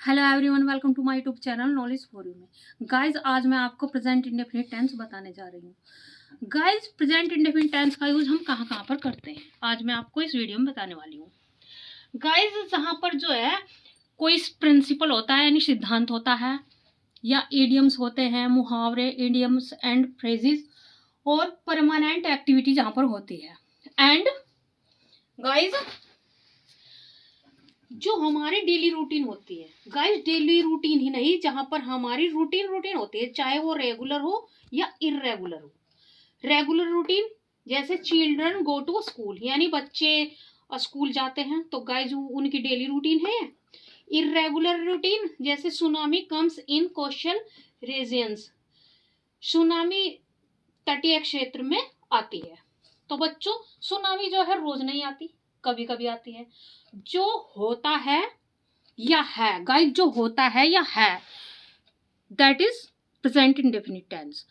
Hello everyone, welcome to my YouTube channel knowledge for you में। Guys, आज मैं आपको प्रेजेंट इंडेफिनिट टेंस बताने जा रही हूँ। गाइज, प्रेजेंट इंडेफिनिट टेंस का यूज हम कहाँ कहाँ पर करते हैं, आज मैं आपको इस वीडियो में बताने वाली हूँ। गाइज, जहाँ पर जो है कोई प्रिंसिपल होता है यानी सिद्धांत होता है, या इडियम्स होते हैं, मुहावरे, इडियम्स एंड फ्रेजेस, और परमानेंट एक्टिविटी जहाँ पर होती है। एंड गाइज, जो हमारी डेली रूटीन होती है, गाइस डेली रूटीन ही नहीं, जहां पर हमारी रूटीन होती है, चाहे वो रेगुलर हो या इरेगुलर हो। रेगुलर रूटीन जैसे चिल्ड्रन गो टू स्कूल, यानी बच्चे स्कूल जाते हैं, तो गाइस उनकी डेली रूटीन है। इरेगुलर रूटीन जैसे tsunami comes in coastal regions, tsunami तटीय क्षेत्र में आती है। तो बच्चों, सुनामी जो है रोज नहीं आती, कभी कभी आती है। जो होता है या है, गाइस जो होता है या है, that is present indefinite tense.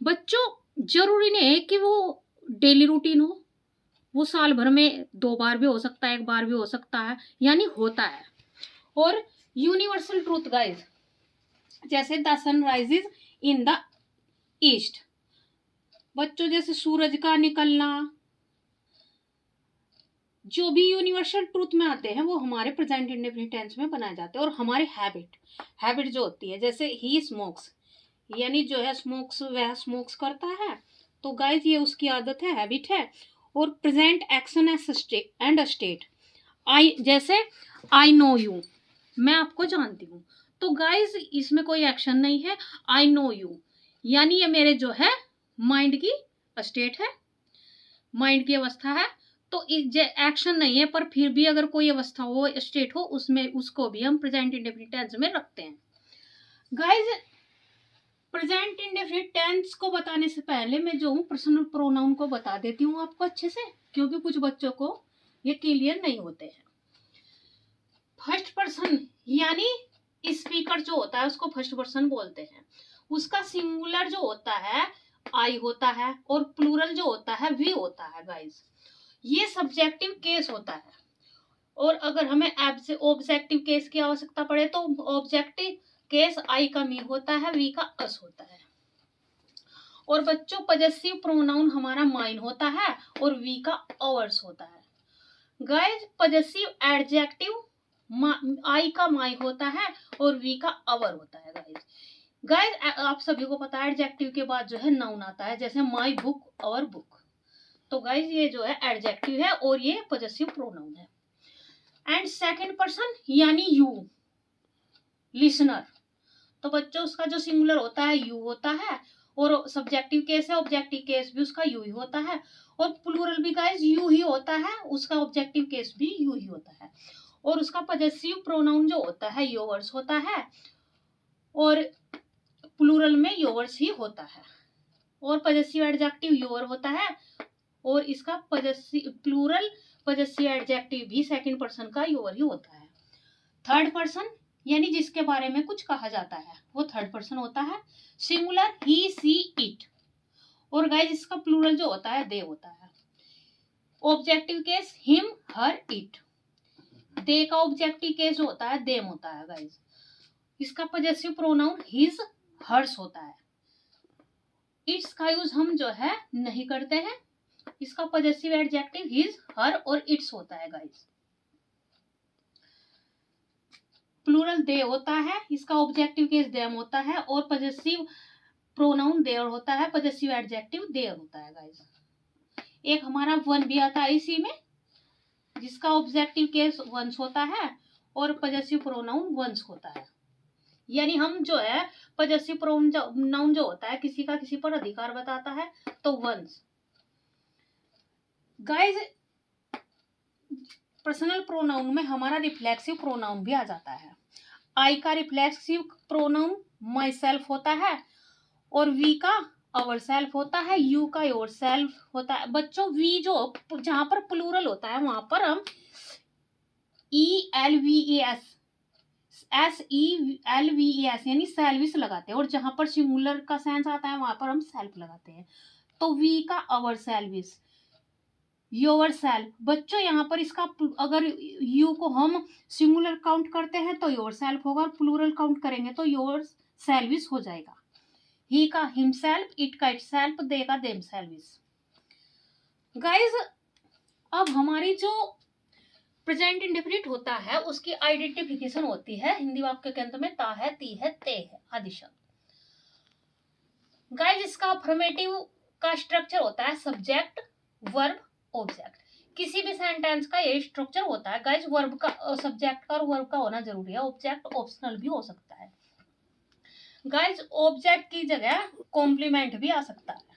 बच्चों, जरूरी नहीं है कि वो डेली रूटीन हो, वो साल भर में 2 बार भी हो सकता है, 1 बार भी हो सकता है, यानी होता है। और यूनिवर्सल ट्रूथ गाइस, जैसे the sun rises in the east, बच्चों जैसे सूरज का निकलना, जो भी यूनिवर्सल ट्रूथ में आते हैं वो हमारे प्रेजेंट इंडेफिनिट टेंस में बनाए जाते हैं। और हमारी हैबिट जो होती है, जैसे ही स्मोक्स, यानी जो है स्मोक्स, वह स्मोक्स करता है, तो गाइज ये उसकी आदत है, हैबिट है। और प्रेजेंट एक्शन एंड स्टेट, आई जैसे आई नो यू, मैं आपको जानती हूँ, तो गाइज इसमें कोई एक्शन नहीं है। आई नो यू यानी ये मेरे जो है माइंड की स्टेट है, माइंड की अवस्था है, तो एक्शन नहीं है, पर फिर भी अगर कोई अवस्था हो, स्टेट हो, उसमें उसको भी हम प्रेजेंट इंडेफिनिट टेंस में रखते हैं। गाइज, प्रेजेंट इंडेफिनिट टेंस को बताने से पहले मैं जो हूँ पर्सनल प्रोनाउन को बता देती हूँ आपको अच्छे से, क्योंकि कुछ बच्चों को ये क्लियर नहीं होते हैं। फर्स्ट पर्सन यानी स्पीकर जो होता है उसको फर्स्ट पर्सन बोलते हैं। उसका सिंगुलर जो होता है आई होता है, और प्लूरल जो होता है वी होता है। गाइज, ये सब्जेक्टिव केस होता है, और अगर हमें ऑब्जेक्टिव केस की आवश्यकता पड़े तो ऑब्जेक्टिव केस आई का मी होता है, वी का अस होता है। और बच्चों, पजेसिव प्रोनाउन हमारा माइन होता है, और वी का अवर्स होता है। गाइस, पजेसिव एडजेक्टिव आई का माई होता है, और वी का अवर होता है। गाइस आप सभी को पता है एडजेक्टिव के बाद जो है नाउन आता है, जैसे माई बुक, अवर बुक। तो गाइस ये जो है एडजेक्टिव है, और ये पजेसिव प्रोनाउन है। एंड सेकंड पर्सन यानी यू, लिसनर, तो बच्चों उसका जो सिंगुलर होता है यू होता है, और सब्जेक्टिव केस है, ऑब्जेक्टिव केस भी उसका यू ही होता है, और प्लूरल भी गाइस यू ही होता है, उसका ऑब्जेक्टिव केस भी यू ही होता है। और उसका पजेसिव प्रोनाउन जो होता है योवर्स होता है, और प्लूरल में योवर्स ही होता है। और पजेसिव एडजेक्टिव योर होता है, और इसका प्लूरल पजेसिव एडजेक्टिव भी सेकंड पर्सन का योर ही होता है। थर्ड पर्सन यानी जिसके बारे में कुछ कहा जाता है, वो थर्ड पर्सन होता है। सिंगुलर ही, सी, इट, और गाइस इसका प्लूरल जो होता है दे होता है। Objective case him, her, it, they का ऑब्जेक्टिव केस होता है देम होता है। गाइस इसका पजेसिव प्रोनाउन हिज, हर्स होता है। इट्स का यूज हम जो है नहीं करते हैं, इसका पजेसिव एडजेक्टिव हिज, हर और इट्स होता है। गाइस प्लूरल दे होता है, इसका ऑब्जेक्टिव केस देम होता है, और पजेसिव प्रोनाउन देयर होता है, पजेसिव एडजेक्टिव देयर होता है। गाइस एक हमारा वन भी आता है इसी में, जिसका ऑब्जेक्टिव केस वंस होता है, और पजेसिव प्रोनाउन वंस होता है। यानी हम जो है पजेसिव प्रोनाउन जो होता है किसी का किसी पर अधिकार बताता है, तो वंस। गाइस पर्सनल प्रोनाउन में हमारा रिफ्लेक्सिव प्रोनाउन भी आ जाता है। आई का रिफ्लेक्सिव प्रोनाउन माई सेल्फ होता है, और वी का अवर सेल्फ होता है, यू का योर सेल्फ होता है। बच्चों वी जो जहां पर प्लूरल होता है वहां पर हम ELVES, SELVES यानी सेल्विस लगाते हैं, और जहां पर सिंगुलर का सेंस आता है वहां पर हम सेल्फ लगाते हैं। तो वी का अवर सेल्विस, योर सेल्फ। बच्चों यहाँ पर इसका अगर यू को हम सिंगुलर काउंट करते हैं तो योर सेल्फ होगा, और प्लूरल काउंट करेंगे तो योर सेल्विस हो जाएगा। ही का हिमसेल्फ, इट का इट सेल्फ, दे का देम सेल्विस। गाइज अब हमारी जो प्रेजेंट इंडेफिनिट होता है उसकी आइडेंटिफिकेशन होती है हिंदी वाक्य के अंत में ता है, ती है, ते है आदि शब्द। गाइज इसका अफर्मेटिव का स्ट्रक्चर होता है सब्जेक्ट, वर्ब, ऑब्जेक्ट। किसी भी सेंटेंस का ये स्ट्रक्चर होता है गाइज। वर्ब का, सब्जेक्ट का और वर्ब का होना जरूरी है, ऑब्जेक्ट ऑप्शनल भी हो सकता है। गाइज ऑब्जेक्ट की जगह कॉम्प्लीमेंट भी आ सकता है।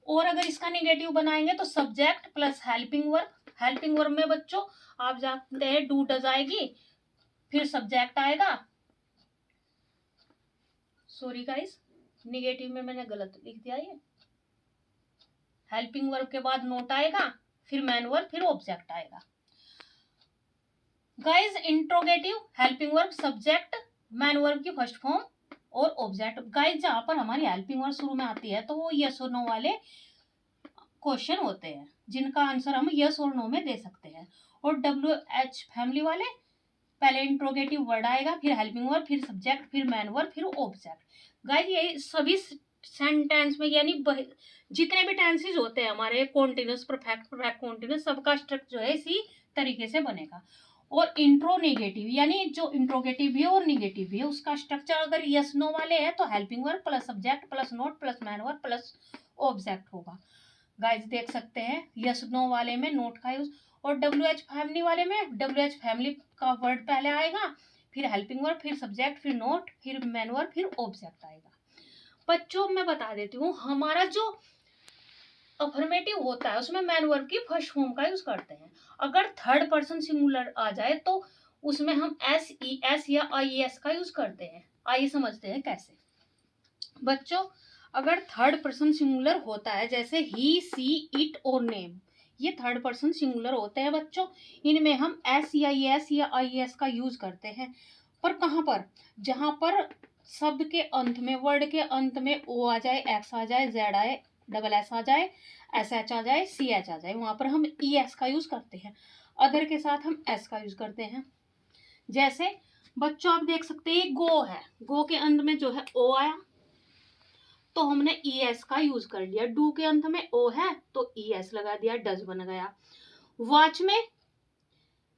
और अगर इसका निगेटिव बनाएंगे तो subject plus helping verb. Helping verb में बच्चों आप जानते हैं डू डज आएगी, फिर सब्जेक्ट आएगा। सॉरी गाइस, निगेटिव में मैंने गलत लिख दिया। ये हेल्पिंग वर्ब के बाद नोट आएगा, फिर मैन वर्ब, फिर ऑब्जेक्ट आएगा। Guys interrogative, helping verb, subject, man verb की फर्स्ट फॉर्म और ऑब्जेक्ट। गाइस जहां पर हमारी हेल्पिंग वर्ब शुरू में आती है तो वो यस और नो वाले क्वेश्चन होते हैं जिनका आंसर हम यस और नो में दे सकते हैं। और WH फैमिली वाले पहले इंट्रोगेटिव वर्ड आएगा, फिर हेल्पिंग वर्ब, फिर सब्जेक्ट, फिर मैन वर्ब, फिर ऑब्जेक्ट। गाइस ये सभी सेंटेंस में यानी जितने भी टेंसेस होते हैं हमारे कॉन्टिन्यूस, परफेक्ट, परफेक्ट कॉन्टिन्यूस, सबका स्ट्रक्चर जो है इसी तरीके से बनेगा। और इंट्रो नेगेटिव यानी जो इंट्रोगेटिव भी है और निगेटिव भी है उसका स्ट्रक्चर अगर यस नो वाले हैं तो helping verb plus subject plus note plus man verb plus object होगा। गाइस देख सकते हैं यस नो वाले में नोट का यूज, और WH फैमिली वाले में WH फैमिली का वर्ड पहले आएगा, फिर हेल्पिंग वर्ब, फिर सब्जेक्ट, फिर नोट, फिर मैन वर्ब, फिर ऑब्जेक्ट आएगा। बच्चों मैं बता देती हूँ हमारा जो अफर्मेटिव होता है उसमें मैन वर्ब की फर्स्ट फॉर्म का यूज करते हैं। अगर थर्ड पर्सन सिंगुलर आ जाए तो उसमें हम SES या IES का यूज करते हैं। आइए समझते हैं कैसे। बच्चों अगर थर्ड पर्सन सिंगुलर होता है जैसे ही, सी, इट और नेम, ये थर्ड पर्सन सिंगुलर होते हैं बच्चों, इनमें हम SEIS या IES का यूज करते हैं। पर कहाँ पर? जहां पर शब्द के अंत में, वर्ड के अंत में O आ जाए, X आ जाए, Z आए, SS आ जाए, SH आ जाए, CH आ जाए, वहां पर हम ES का यूज करते हैं। अदर के साथ हम S का यूज करते हैं। जैसे बच्चों आप देख सकते हैं गो है, गो के अंत में जो है O आया तो हमने ES का यूज कर लिया। डू के अंत में O है तो ES लगा दिया, डज बन गया। वॉच में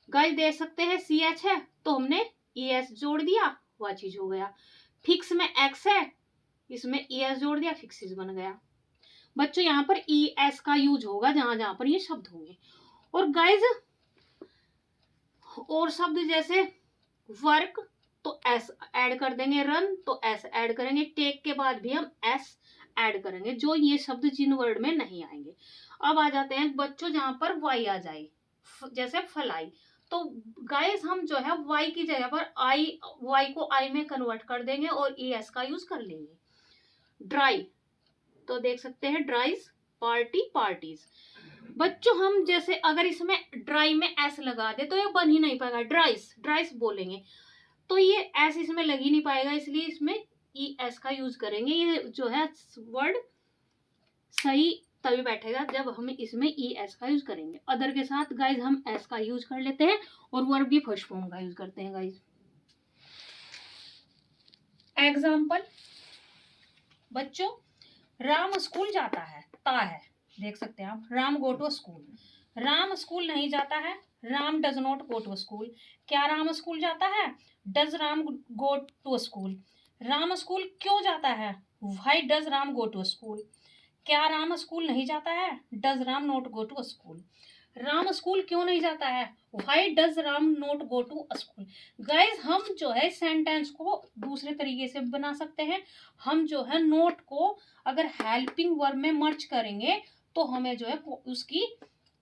गाइस देख सकते हैं CH है तो हमने ES जोड़ दिया, वॉचेज हो गया। फिक्स में X है, इसमें ES जोड़ दिया, फिक्सेस बन गया। बच्चों यहाँ पर ES का यूज होगा जहां जहां पर ये शब्द होंगे। और गाइस और शब्द जैसे वर्क तो S ऐड कर देंगे, रन तो S ऐड करेंगे, टेक के बाद भी हम S ऐड करेंगे, जो ये शब्द जिन वर्ड में नहीं आएंगे। अब आ जाते हैं बच्चों जहां पर Y आ जाए, जैसे फलाई, तो गाइस हम जो है Y की जगह पर Y को I में कन्वर्ट कर देंगे और ES का यूज कर लेंगे। ड्राई तो देख सकते हैं ड्राइज, पार्टी, पार्टीज। बच्चों हम जैसे अगर इसमें ड्राई में S लगा दे तो ये बन ही नहीं पाएगा, ड्राइस, ड्राइस बोलेंगे तो ये S इसमें लग ही नहीं पाएगा, इसलिए इसमें ES का यूज करेंगे। ये जो है वर्ड सही तभी बैठेगा जब हम इसमें ES का यूज करेंगे। अदर के साथ गाइज हम S का यूज कर लेते हैं और वर्ब की फर्स्ट फॉर्म का यूज करते हैं गाइज। एग्जाम्पल बच्चों राम स्कूल जाता है, ता है, देख सकते हैं आप, Ram go to school. Ram school नहीं जाता है, Ram does not go to school. क्या राम स्कूल जाता है? Does Ram go to school. Ram school क्यों जाता है? Why does Ram go to school. क्या राम स्कूल नहीं जाता है? Does Ram not go to school. Ram school क्यों नहीं जाता है? Why does Ram not go to school. Guys हम जो है सेंटेंस को दूसरे तरीके से बना सकते हैं। हम जो है नोट को अगर हेल्पिंग वर्ब में मर्ज करेंगे तो हमें जो है उसकी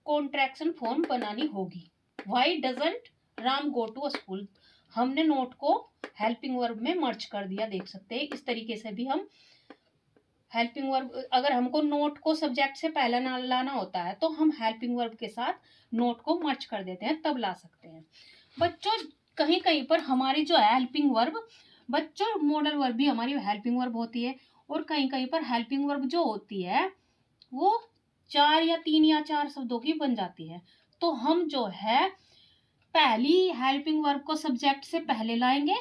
कॉन्ट्रैक्शन फॉर्म बनानी होगी। Why doesn't Ram go to school, हमने नोट को हेल्पिंग वर्ब में मर्ज कर दिया, देख सकते हैं। इस तरीके से भी हम हेल्पिंग वर्ब, अगर हमको नोट को सब्जेक्ट से पहले ना लाना होता है तो हम हेल्पिंग वर्ब के साथ नोट को मर्ज कर देते हैं, तब ला सकते हैं। बच्चों कहीं कहीं पर हमारी जो है हेल्पिंग वर्ब, बच्चों मॉडल वर्ब भी हमारी हेल्पिंग वर्ब होती है, और कहीं कहीं पर हेल्पिंग वर्ब जो होती है वो 4 या 3 या 4 शब्दों की बन जाती है। तो हम जो है पहली हेल्पिंग वर्ब को सब्जेक्ट से पहले लाएंगे,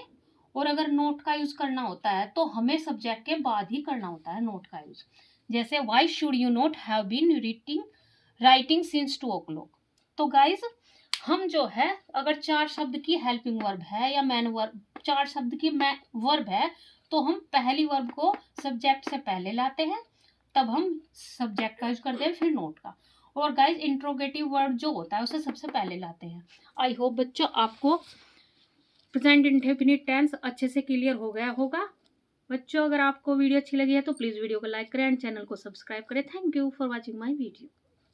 और अगर नोट का यूज करना होता है तो हमें सब्जेक्ट के बाद ही करना होता है नोट का यूज। जैसे why should you not have been writing since 2 o'clock। तो गाइज हम जो है अगर 4 शब्द की हेल्पिंग वर्ब है या मैन वर्ब, 4 शब्द की वर्ब है, तो हम पहली वर्ब को सब्जेक्ट से पहले लाते हैं, तब हम सब्जेक्ट का यूज करते हैं, फिर नोट का। और गाइज इंट्रोगेटिव वर्ड जो होता है उसे सबसे पहले लाते हैं। आई होप बच्चों आपको प्रेजेंट इंडेफिनिट टेंस अच्छे से क्लियर हो गया होगा। बच्चों अगर आपको वीडियो अच्छी लगी है तो प्लीज़ वीडियो को लाइक करें एंड चैनल को सब्सक्राइब करें। Thank you for watching my video.